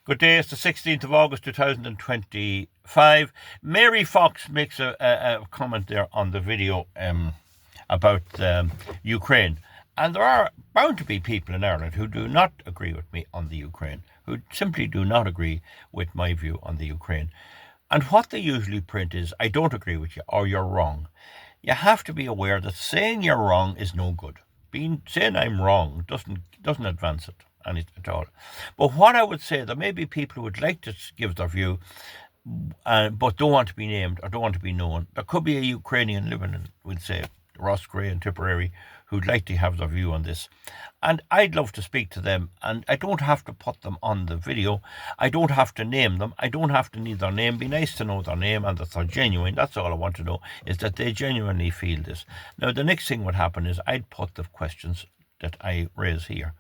Good day, it's the 16th of August 2025. Mary Fox makes a comment there on the video about Ukraine. And there are bound to be people in Ireland who do not agree with me on the Ukraine, who simply do not agree with my view on the Ukraine. And what they usually print is, I don't agree with you, or you're wrong. You have to be aware that saying you're wrong is no good. Saying I'm wrong doesn't advance it at all. But what I would say, there may be people who would like to give their view, but don't want to be named or don't want to be known. There could be a Ukrainian living in, we'll say, Ross Gray and Tipperary, who'd like to have their view on this. And I'd love to speak to them, and I don't have to put them on the video. I don't have to name them. I don't have to need their name. Be nice to know their name and that they're genuine. That's all I want to know, is that they genuinely feel this. Now, the next thing would happen is I'd put the questions that I raise here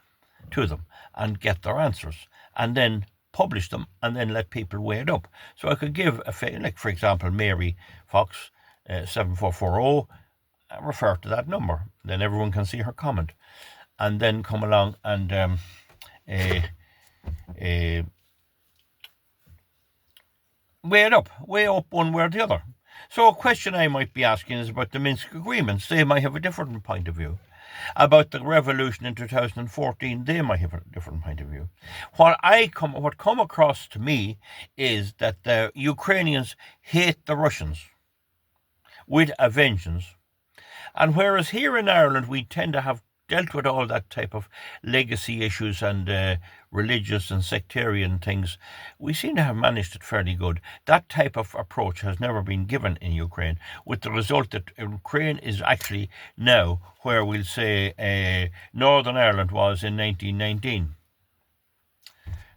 to them and get their answers, and then publish them, and then let people weigh it up. So I could give like for example, Mary Fox 7440, refer to that number. Then everyone can see her comment, and then come along and weigh up one way or the other. So a question I might be asking is about the Minsk agreements. They might have a different point of view. About the revolution in 2014, they might have a different point of view. What come across to me is that the Ukrainians hate the Russians with a vengeance. And whereas here in Ireland we tend to have dealt with all that type of legacy issues and religious and sectarian things, we seem to have managed it fairly good. That type of approach has never been given in Ukraine, with the result that Ukraine is actually now where we'll say Northern Ireland was in 1919.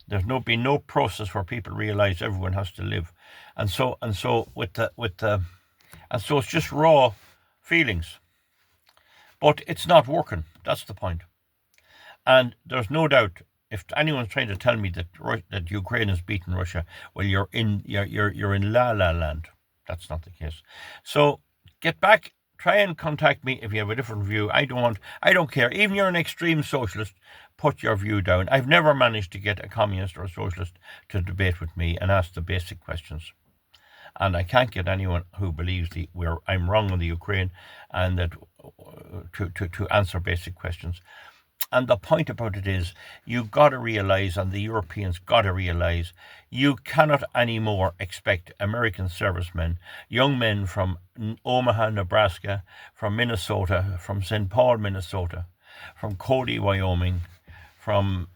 There's been no process where people realise everyone has to live, and so it's just raw feelings. But it's not working. That's the point. And there's no doubt, if anyone's trying to tell me that Ukraine has beaten Russia, well, you're in la la land. That's not the case. So get back. Try and contact me if you have a different view. I don't care. Even you're an extreme socialist, put your view down. I've never managed to get a communist or a socialist to debate with me and ask the basic questions. And I can't get anyone who believes I'm wrong on the Ukraine and that to answer basic questions. And the point about it is, you've got to realise, and the Europeans got to realise, you cannot anymore expect American servicemen, young men from Omaha, Nebraska, from Minnesota, from St. Paul, Minnesota, from Cody, Wyoming, from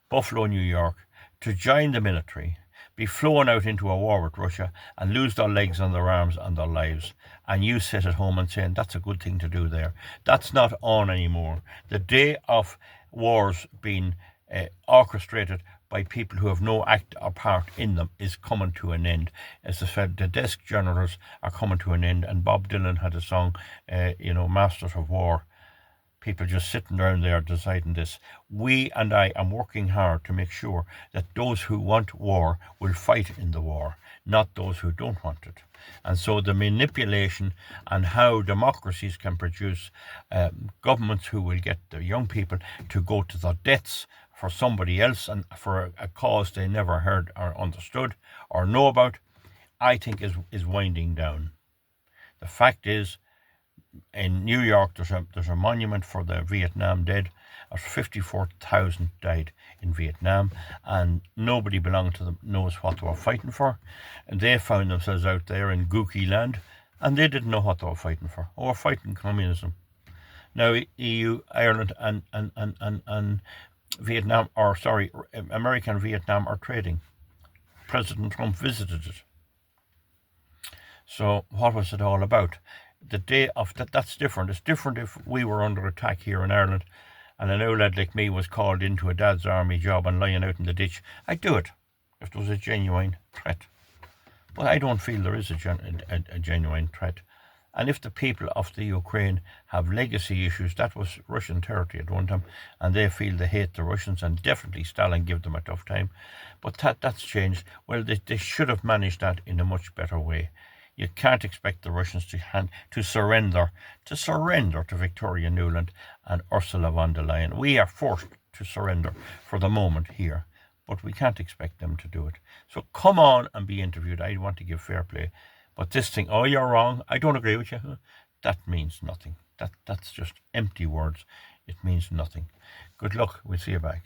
Buffalo, New York, to join the military, be flown out into a war with Russia and lose their legs and their arms and their lives. And you sit at home and saying that's a good thing to do there. That's not on anymore. The day of wars being orchestrated by people who have no act or part in them is coming to an end. As I said, the desk generals are coming to an end, and Bob Dylan had a song, Masters of War. People just sitting around there deciding this. We and I am working hard to make sure that those who want war will fight in the war, not those who don't want it. And so the manipulation and how democracies can produce governments who will get the young people to go to their deaths for somebody else and for a cause they never heard or understood or know about, I think is winding down. The fact is, in New York, there's a monument for the Vietnam dead. 54,000 died in Vietnam, and nobody belonging to them knows what they were fighting for. And they found themselves out there in Gookie land, and they didn't know what they were fighting for. They were fighting communism. Now, EU, Ireland, and Vietnam, America and Vietnam are trading. President Trump visited it. So what was it all about? The day of that's different. It's different if we were under attack here in Ireland and an old lad like me was called into a dad's army job and lying out in the ditch. I'd do it if there was a genuine threat. But I don't feel there is a genuine threat. And if the people of the Ukraine have legacy issues, that was Russian territory at one time, and they feel they hate the Russians, and definitely Stalin gave them a tough time. But that's changed. Well, they should have managed that in a much better way. You can't expect the Russians to surrender to Victoria Nuland and Ursula von der Leyen. We are forced to surrender for the moment here. but we can't expect them to do it. So come on and be interviewed. I want to give fair play. But this thing, oh, you're wrong, I don't agree with you, that means nothing. That's just empty words. It means nothing. Good luck. We'll see you back.